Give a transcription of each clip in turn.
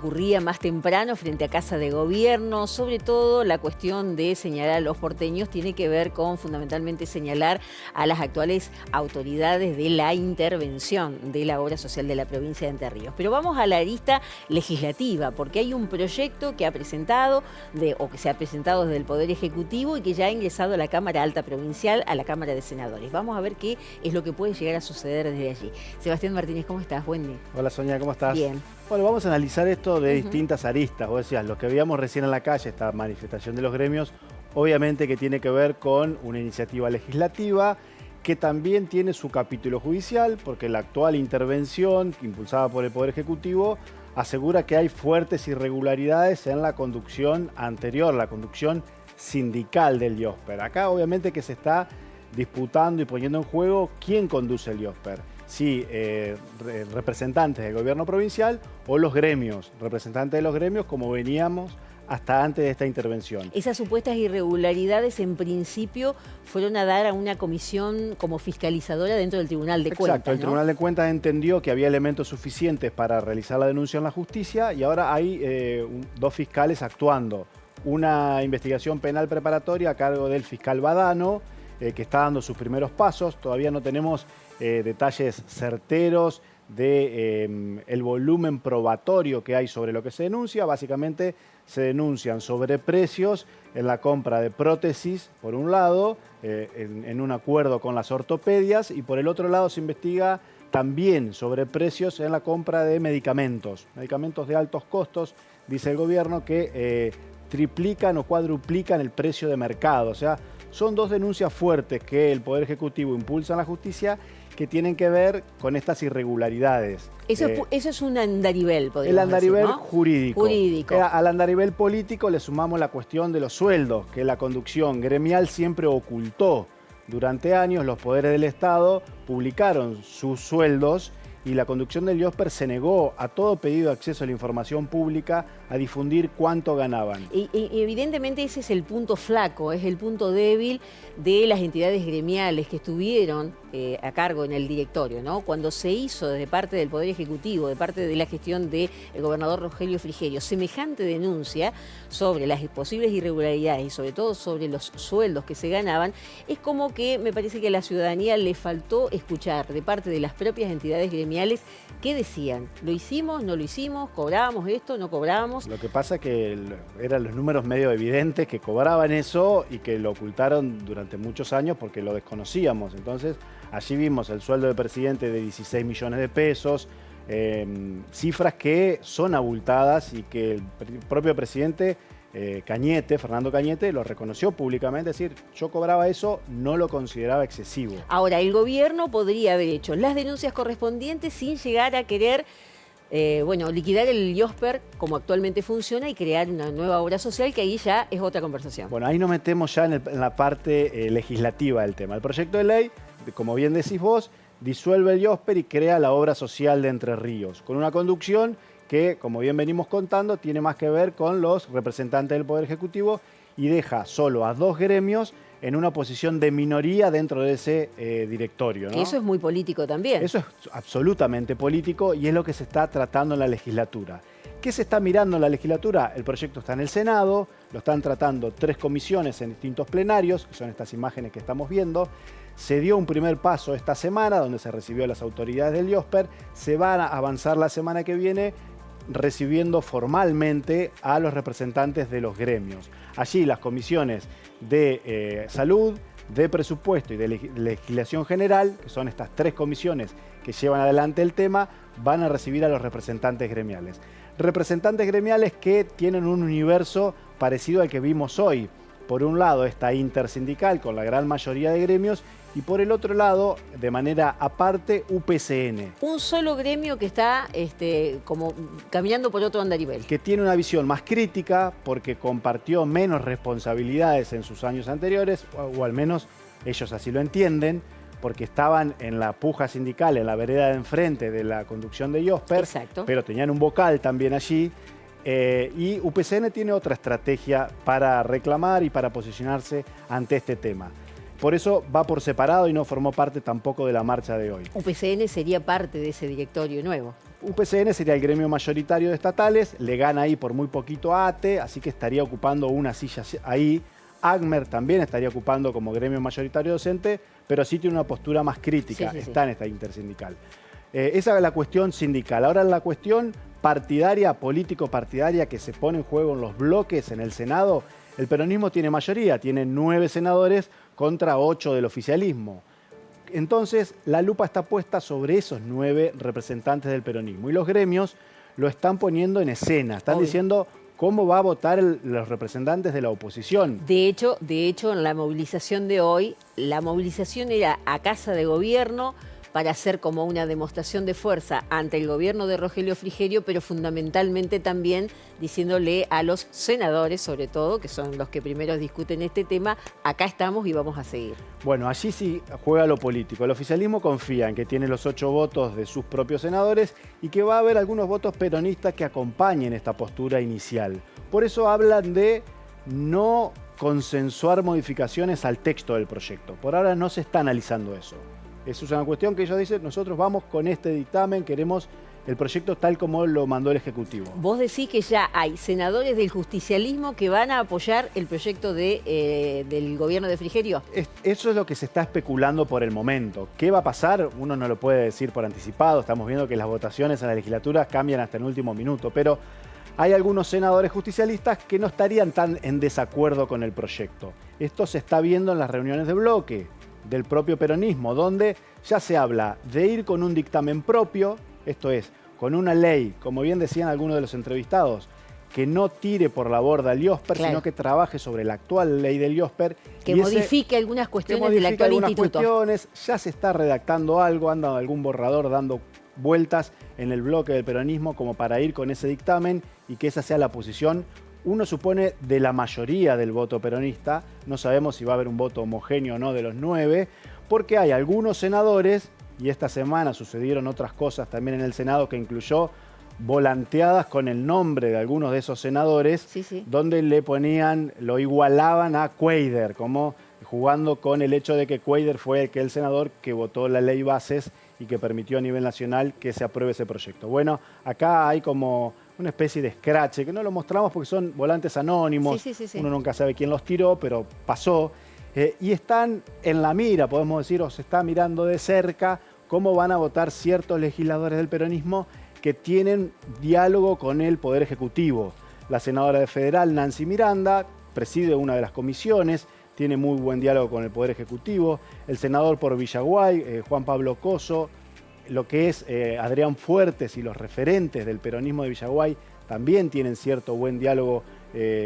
Ocurría más temprano frente a Casa de Gobierno, sobre todo la cuestión de señalar a los porteños tiene que ver con fundamentalmente señalar a las actuales autoridades de la intervención de la obra social de la provincia de Entre Ríos. Pero vamos a la arista legislativa, porque hay un proyecto que ha presentado, o que se ha presentado desde el Poder Ejecutivo y que ya ha ingresado a la Cámara Alta Provincial, a la Cámara de Senadores. Vamos a ver qué es lo que puede llegar a suceder desde allí. Sebastián Martínez, ¿cómo estás? Buen día. Hola Sonia, ¿cómo estás? Bien. Bueno, vamos a analizar esto de distintas aristas. Vos decías, lo que veíamos recién en la calle, esta manifestación de los gremios, obviamente que tiene que ver con una iniciativa legislativa que también tiene su capítulo judicial, porque la actual intervención impulsada por el Poder Ejecutivo asegura que hay fuertes irregularidades en la conducción anterior, la conducción sindical del IOSPER. Acá obviamente que se está disputando y poniendo en juego quién conduce el IOSPER. Si representantes del gobierno provincial o los gremios, representantes de los gremios como veníamos hasta antes de esta intervención. Esas supuestas irregularidades en principio fueron a dar a una comisión como fiscalizadora dentro del Tribunal de Cuentas. Exacto, el Tribunal de Cuentas entendió que había elementos suficientes para realizar la denuncia en la justicia y ahora hay dos fiscales actuando. Una investigación penal preparatoria a cargo del fiscal Badano, que está dando sus primeros pasos. Todavía no tenemos detalles certeros de el volumen probatorio que hay sobre lo que se denuncia. Básicamente se denuncian sobreprecios en la compra de prótesis, por un lado, en un acuerdo con las ortopedias, y por el otro lado se investiga también sobreprecios en la compra de medicamentos de altos costos, dice el gobierno, que triplican o cuadruplican el precio de mercado. O sea, son dos denuncias fuertes que el Poder Ejecutivo impulsa en la justicia que tienen que ver con estas irregularidades. Eso es un andarivel, podríamos El andarivel decir, ¿no? jurídico. Al andarivel político le sumamos la cuestión de los sueldos, que la conducción gremial siempre ocultó. Durante años los poderes del Estado publicaron sus sueldos y la conducción del IOSPER se negó a todo pedido de acceso a la información pública a difundir cuánto ganaban. Y evidentemente ese es el punto flaco, es el punto débil de las entidades gremiales que estuvieron a cargo en el directorio, ¿no? Cuando se hizo de parte del Poder Ejecutivo, de parte de la gestión del gobernador Rogelio Frigerio, semejante denuncia sobre las posibles irregularidades y sobre todo sobre los sueldos que se ganaban, es como que me parece que a la ciudadanía le faltó escuchar de parte de las propias entidades gremiales qué decían. ¿Lo hicimos? ¿No lo hicimos? ¿Cobramos esto? ¿No cobramos? Lo que pasa es que eran los números medio evidentes que cobraban eso y que lo ocultaron durante muchos años porque lo desconocíamos. Entonces, allí vimos el sueldo del presidente de 16 millones de pesos, cifras que son abultadas y que el propio presidente Fernando Cañete, lo reconoció públicamente, es decir, yo cobraba eso, no lo consideraba excesivo. Ahora, el gobierno podría haber hecho las denuncias correspondientes sin llegar a querer liquidar el IOSPER como actualmente funciona y crear una nueva obra social, que ahí ya es otra conversación. Bueno, ahí nos metemos ya en la parte legislativa del tema. El proyecto de ley, como bien decís vos, disuelve el IOSPER y crea la obra social de Entre Ríos, con una conducción que, como bien venimos contando, tiene más que ver con los representantes del Poder Ejecutivo y deja solo a dos gremios en una posición de minoría dentro de ese directorio, ¿no? Eso es muy político también. Eso es absolutamente político y es lo que se está tratando en la legislatura. ¿Qué se está mirando en la legislatura? El proyecto está en el Senado, lo están tratando 3 comisiones en distintos plenarios, que son estas imágenes que estamos viendo. Se dio un primer paso esta semana, donde se recibió a las autoridades del IOSPER. Se va a avanzar la semana que viene, recibiendo formalmente a los representantes de los gremios. Allí las comisiones de salud, de presupuesto y de legislación general, que son estas 3 comisiones que llevan adelante el tema, van a recibir a los representantes gremiales. Representantes gremiales que tienen un universo parecido al que vimos hoy. Por un lado, esta intersindical con la gran mayoría de gremios y por el otro lado, de manera aparte, UPCN. Un solo gremio que está como caminando por otro andarivel. Que tiene una visión más crítica porque compartió menos responsabilidades en sus años anteriores, o al menos ellos así lo entienden, porque estaban en la puja sindical, en la vereda de enfrente de la conducción de IOSPER, exacto, pero tenían un vocal también allí. Y UPCN tiene otra estrategia para reclamar y para posicionarse ante este tema. Por eso va por separado y no formó parte tampoco de la marcha de hoy. UPCN sería parte de ese directorio nuevo. UPCN sería el gremio mayoritario de estatales, le gana ahí por muy poquito a ATE, así que estaría ocupando una silla ahí. ACMER también estaría ocupando como gremio mayoritario docente, pero sí tiene una postura más crítica, está en esta intersindical. Esa es la cuestión sindical. Ahora la cuestión partidaria, político-partidaria, que se pone en juego en los bloques en el Senado. El peronismo tiene mayoría, tiene 9 senadores contra 8 del oficialismo. Entonces, la lupa está puesta sobre esos 9 representantes del peronismo. Y los gremios lo están poniendo en escena. Están diciendo cómo va a votar los representantes de la oposición. De hecho, en la movilización de hoy, la movilización era a Casa de Gobierno para hacer como una demostración de fuerza ante el gobierno de Rogelio Frigerio, pero fundamentalmente también diciéndole a los senadores, sobre todo, que son los que primero discuten este tema, acá estamos y vamos a seguir. Bueno, allí sí juega lo político. El oficialismo confía en que tiene los 8 votos de sus propios senadores y que va a haber algunos votos peronistas que acompañen esta postura inicial. Por eso hablan de no consensuar modificaciones al texto del proyecto. Por ahora no se está analizando eso. Eso es una cuestión que ellos dicen, nosotros vamos con este dictamen, queremos el proyecto tal como lo mandó el Ejecutivo. Vos decís que ya hay senadores del justicialismo que van a apoyar el proyecto del gobierno de Frigerio. Eso es lo que se está especulando por el momento. ¿Qué va a pasar? Uno no lo puede decir por anticipado. Estamos viendo que las votaciones en la legislatura cambian hasta el último minuto, pero hay algunos senadores justicialistas que no estarían tan en desacuerdo con el proyecto. Esto se está viendo en las reuniones de bloque del propio peronismo, donde ya se habla de ir con un dictamen propio, esto es, con una ley, como bien decían algunos de los entrevistados, que no tire por la borda el IOSPER, sino que trabaje sobre la actual ley del IOSPER. Que modifique algunas cuestiones del actual instituto. Ya se está redactando algo, anda algún borrador dando vueltas en el bloque del peronismo como para ir con ese dictamen y que esa sea la posición. Uno supone de la mayoría del voto peronista, no sabemos si va a haber un voto homogéneo o no de los 9, porque hay algunos senadores, y esta semana sucedieron otras cosas también en el Senado que incluyó volanteadas con el nombre de algunos de esos senadores, donde le ponían, lo igualaban a Cuéllar, como jugando con el hecho de que Cuéllar fue el senador que votó la ley bases y que permitió a nivel nacional que se apruebe ese proyecto. Bueno, acá hay como una especie de escrache, que no lo mostramos porque son volantes anónimos, uno nunca sabe quién los tiró, pero pasó. Y están en la mira, podemos decir, o se está mirando de cerca cómo van a votar ciertos legisladores del peronismo que tienen diálogo con el Poder Ejecutivo. La senadora de Federal, Nancy Miranda, preside una de las comisiones, tiene muy buen diálogo con el Poder Ejecutivo. El senador por Villaguay, Juan Pablo Coso, lo que es Adrián Fuertes y los referentes del peronismo de Villaguay también tienen cierto buen diálogo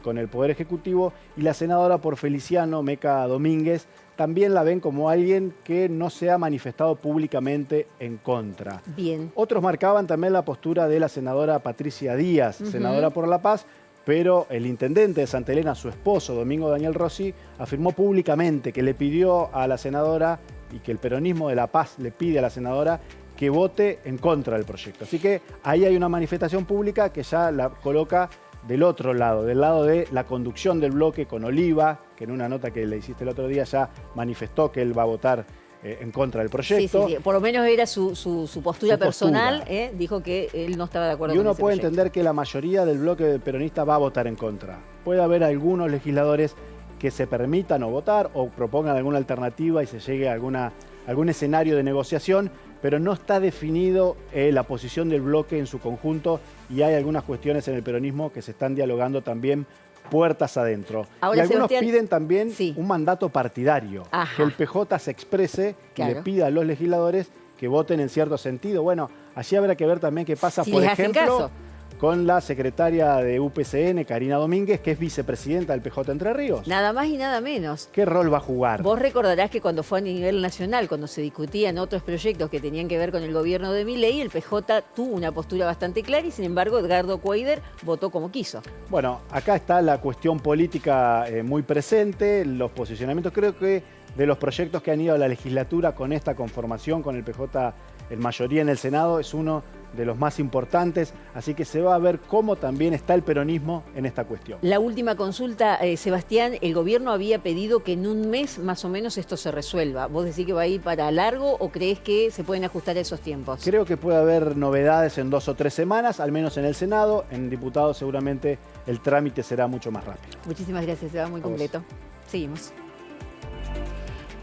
con el Poder Ejecutivo. Y la senadora por Feliciano, Meca Domínguez, también la ven como alguien que no se ha manifestado públicamente en contra. Bien. Otros marcaban también la postura de la senadora Patricia Díaz, senadora por La Paz, pero el intendente de Santa Elena, su esposo, Domingo Daniel Rossi, afirmó públicamente que le pidió a la senadora y que el peronismo de La Paz le pide a la senadora que vote en contra del proyecto. Así que ahí hay una manifestación pública que ya la coloca del otro lado, del lado de la conducción del bloque con Oliva, que en una nota que le hiciste el otro día ya manifestó que él va a votar en contra del proyecto. Sí. Por lo menos era su postura personal, dijo que él no estaba de acuerdo con ese proyecto. Y uno puede entender que la mayoría del bloque peronista va a votar en contra. Puede haber algunos legisladores que se permitan o votar o propongan alguna alternativa y se llegue a algún escenario de negociación, pero no está definido la posición del bloque en su conjunto y hay algunas cuestiones en el peronismo que se están dialogando también puertas adentro. Ahora, y algunos Sebastián, piden también un mandato partidario, que el PJ se exprese y le pida a los legisladores que voten en cierto sentido. Bueno, allí habrá que ver también qué pasa, por ejemplo, con la secretaria de UPCN, Karina Domínguez, que es vicepresidenta del PJ Entre Ríos. Nada más y nada menos. ¿Qué rol va a jugar? Vos recordarás que cuando fue a nivel nacional, cuando se discutían otros proyectos que tenían que ver con el gobierno de Milei, el PJ tuvo una postura bastante clara y, sin embargo, Edgardo Cuéllar votó como quiso. Bueno, acá está la cuestión política muy presente, los posicionamientos. Creo que de los proyectos que han ido a la legislatura con esta conformación, con el PJ en mayoría en el Senado, es uno de los más importantes, así que se va a ver cómo también está el peronismo en esta cuestión. La última consulta, Sebastián, el gobierno había pedido que en un mes más o menos esto se resuelva. ¿Vos decís que va a ir para largo o crees que se pueden ajustar esos tiempos? Creo que puede haber novedades en 2 o 3 semanas, al menos en el Senado. En diputados seguramente el trámite será mucho más rápido. Muchísimas gracias, Seba, muy completo. Seguimos.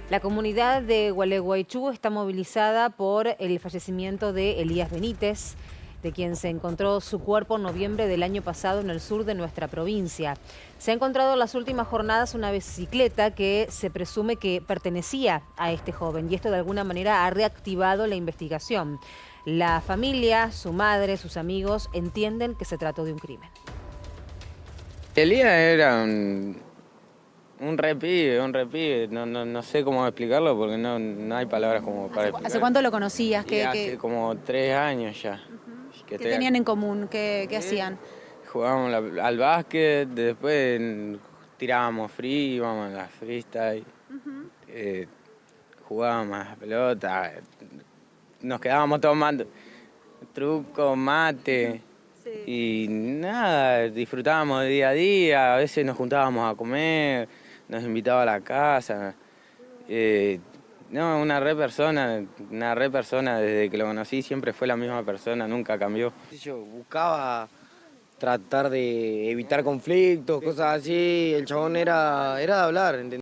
La comunidad de Gualeguaychú está movilizada por el fallecimiento de Elías Benítez, de quien se encontró su cuerpo en noviembre del año pasado en el sur de nuestra provincia. Se ha encontrado en las últimas jornadas una bicicleta que se presume que pertenecía a este joven y esto de alguna manera ha reactivado la investigación. La familia, su madre, sus amigos entienden que se trató de un crimen. Elías era un re pibe, no sé cómo explicarlo porque no hay palabras como para explicar. ¿Hace cuánto lo conocías? Hace como 3 años ya. ¿Qué tenían en común? ¿Qué hacían? Jugábamos al básquet, después tirábamos free, íbamos a la freestyle, jugábamos a la pelota, nos quedábamos tomando truco, mate. Y nada, disfrutábamos de día a día, a veces nos juntábamos a comer, nos invitaba a la casa. No, una re persona, desde que lo conocí siempre fue la misma persona, nunca cambió. Yo buscaba tratar de evitar conflictos, cosas así, el chabón era de hablar, ¿entendés?